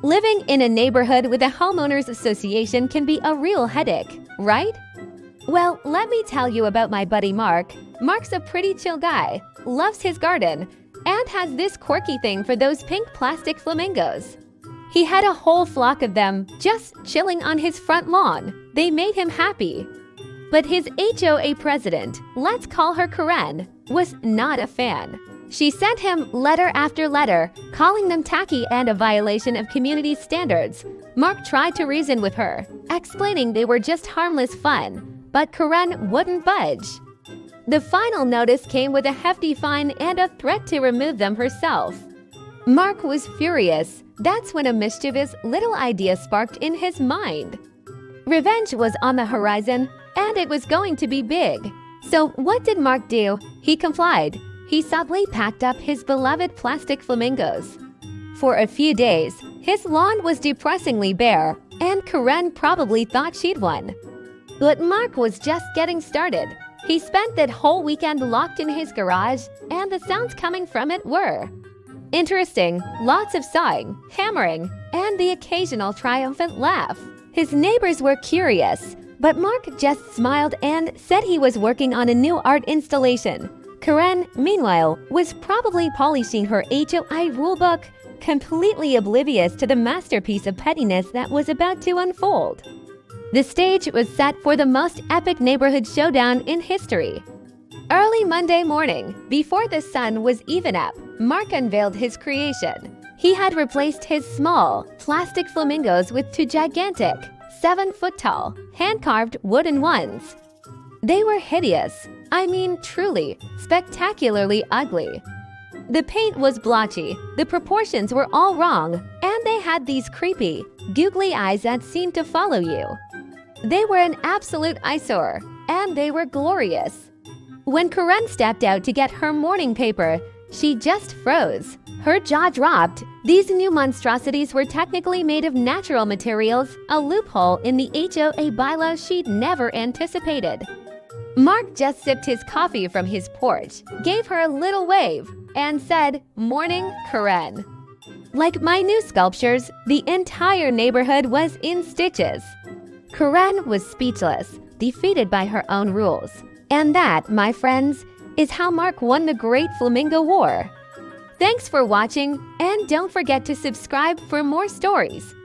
Living in a neighborhood with a homeowners association can be a real headache, right? Well, let me tell you about my buddy Mark. Mark's a pretty chill guy, loves his garden, and has this quirky thing for those pink plastic flamingos. He had a whole flock of them just chilling on his front lawn. They made him happy. But his HOA president, let's call her Karen, was not a fan. She sent him letter after letter, calling them tacky and a violation of community standards. Mark tried to reason with her, explaining they were just harmless fun, but Karen wouldn't budge. The final notice came with a hefty fine and a threat to remove them herself. Mark was furious. That's when a mischievous little idea sparked in his mind. Revenge was on the horizon, and it was going to be big. So what did Mark do? He complied. He subtly packed up his beloved plastic flamingos. For a few days, his lawn was depressingly bare, and Karen probably thought she'd won. But Mark was just getting started. He spent that whole weekend locked in his garage, and the sounds coming from it were interesting, lots of sawing, hammering, and the occasional triumphant laugh. His neighbors were curious, but Mark just smiled and said he was working on a new art installation. Karen, meanwhile, was probably polishing her HOI rulebook, completely oblivious to the masterpiece of pettiness that was about to unfold. The stage was set for the most epic neighborhood showdown in history. Early Monday morning, before the sun was even up, Mark unveiled his creation. He had replaced his small, plastic flamingos with two gigantic, 7-foot-tall, hand-carved wooden ones. They were hideous. I mean, truly, spectacularly ugly. The paint was blotchy, the proportions were all wrong, and they had these creepy, googly eyes that seemed to follow you. They were an absolute eyesore, and they were glorious. When Karen stepped out to get her morning paper, she just froze. Her jaw dropped. These new monstrosities were technically made of natural materials, a loophole in the HOA bylaws she'd never anticipated. Mark just sipped his coffee from his porch, gave her a little wave, and said, "Morning, Karen." Like my new sculptures, the entire neighborhood was in stitches. Karen was speechless, defeated by her own rules. And that, my friends, is how Mark won the Great Flamingo War. Thanks for watching, and don't forget to subscribe for more stories.